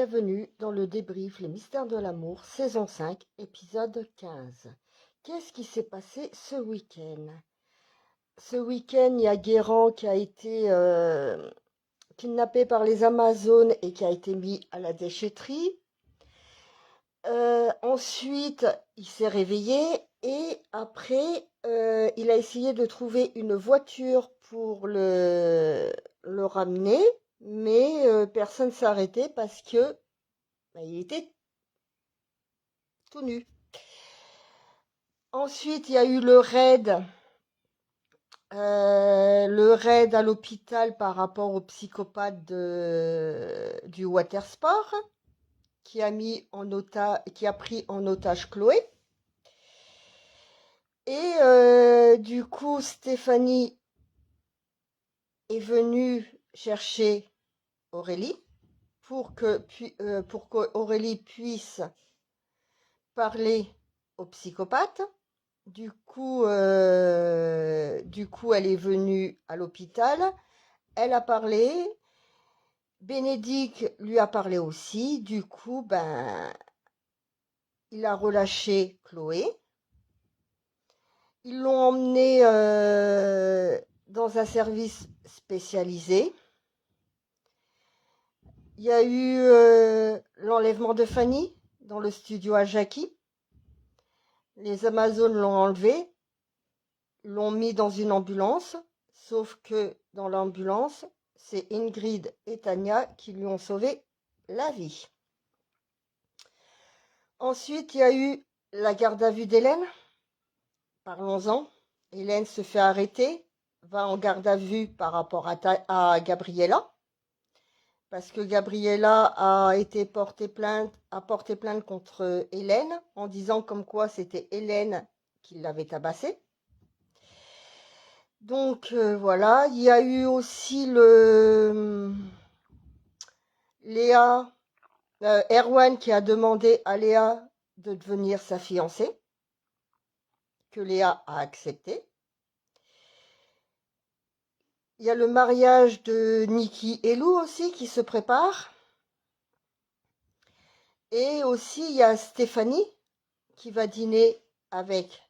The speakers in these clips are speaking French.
bienvenue dans le débrief Les Mystères de l'amour, saison 5, épisode 15. Qu'est-ce qui s'est passé ce week-end? Ce week-end, il y a Guérand qui a été kidnappé par les Amazones et qui a été mis à la déchetterie. Ensuite, il s'est réveillé et après, il a essayé de trouver une voiture pour le ramener, mais personne ne s'est arrêté parce que il était tout nu. Ensuite, il y a eu le raid à l'hôpital par rapport au psychopathe du Watersport qui a pris en otage Chloé. Et du coup, Stéphanie est venue chercher Aurélie pour qu'Aurélie puisse parler au psychopathe. Du coup, elle est venue à l'hôpital. Elle a parlé. Bénédicte lui a parlé aussi. Du coup, il a relâché Chloé. Ils l'ont emmenée dans un service spécialisé. Il y a eu l'enlèvement de Fanny dans le studio à Jackie. Les Amazones l'ont enlevée, l'ont mis dans une ambulance, sauf que dans l'ambulance, c'est Ingrid et Tania qui lui ont sauvé la vie. Ensuite, il y a eu la garde à vue d'Hélène. Parlons-en. Hélène se fait arrêter, va en garde à vue par rapport à Gabriella, parce que Gabriella a porté plainte contre Hélène, en disant comme quoi c'était Hélène qui l'avait tabassée. Donc voilà, il y a eu aussi Erwan qui a demandé à Léa de devenir sa fiancée, que Léa a accepté. Il y a le mariage de Niki et Lou aussi qui se prépare. Et aussi il y a Stéphanie qui va dîner avec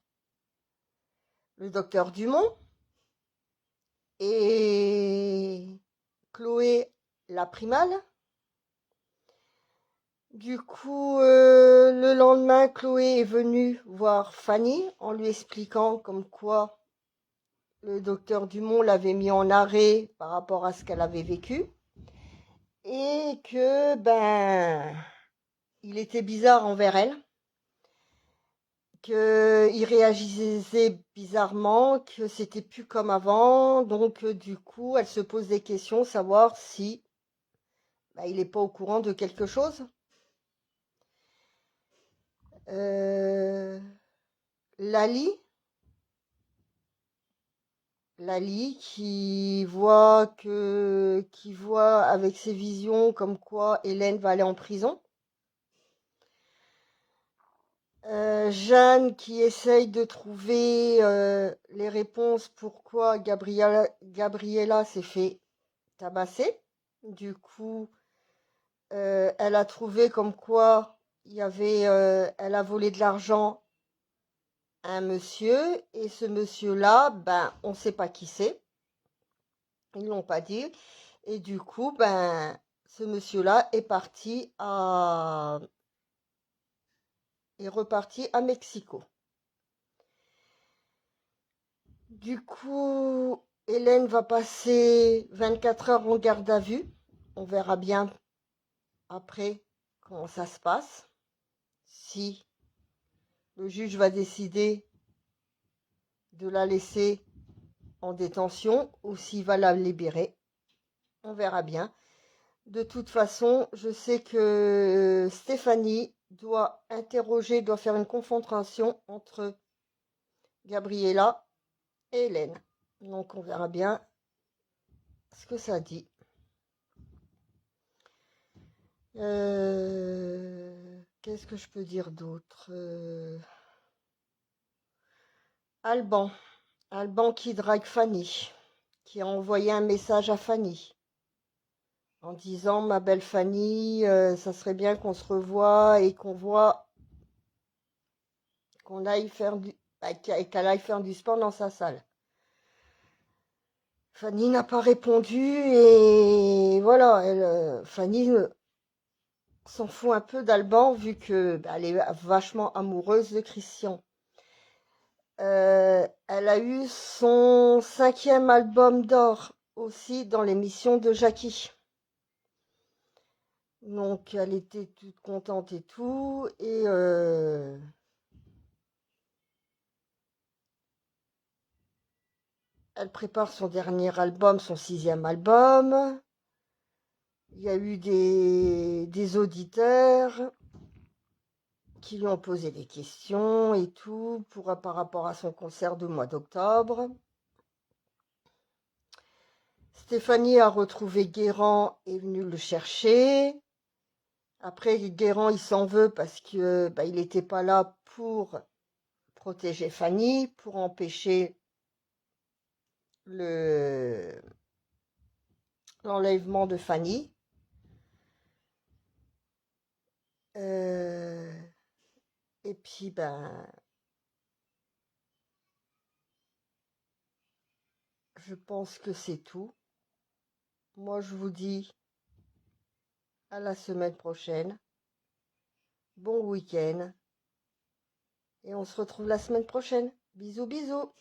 le docteur Dumont. Et Chloé l'a pris mal. Du coup, le lendemain, Chloé est venue voir Fanny en lui expliquant comme quoi le docteur Dumont l'avait mis en arrêt par rapport à ce qu'elle avait vécu. Et que, il était bizarre envers elle. Qu'il réagissait bizarrement, que c'était plus comme avant. Donc, du coup, elle se pose des questions, savoir si il n'est pas au courant de quelque chose. Lali qui voit avec ses visions comme quoi Hélène va aller en prison. Jeanne qui essaye de trouver les réponses pourquoi Gabriella s'est fait tabasser. Du coup, elle a trouvé comme quoi elle a volé de l'argent à un monsieur, et ce monsieur-là, on ne sait pas qui c'est. Ils l'ont pas dit. Et du coup, ce monsieur-là est reparti à Mexico. Du coup, Hélène va passer 24 heures en garde à vue. On verra bien après comment ça se passe. Si le juge va décider de la laisser en détention ou s'il va la libérer. On verra bien. De toute façon, je sais que Stéphanie doit faire une confrontation entre Gabriella et Hélène. Donc on verra bien ce que ça dit. Qu'est-ce que je peux dire d'autre? Alban qui drague Fanny, qui a envoyé un message à Fanny en disant, ma belle Fanny, ça serait bien qu'on se revoie et qu'on aille faire qu'elle aille faire du sport dans sa salle. Fanny n'a pas répondu et voilà, Fanny s'en fout un peu d'Alban vu que elle est vachement amoureuse de Christian. Elle a eu son 5e album d'or aussi dans l'émission de Jackie. Donc elle était toute contente et tout. Et elle prépare son dernier album, son 6e album. Il y a eu des auditeurs qui lui ont posé des questions et tout par rapport à son concert du mois d'octobre. Stéphanie a retrouvé Guérand et est venue le chercher. Après, Guérand, il s'en veut parce que il n'était pas là pour protéger Fanny, pour empêcher l'enlèvement de Fanny. Et puis, je pense que c'est tout. Moi, je vous dis à la semaine prochaine. Bon week-end. Et on se retrouve la semaine prochaine. Bisous, bisous.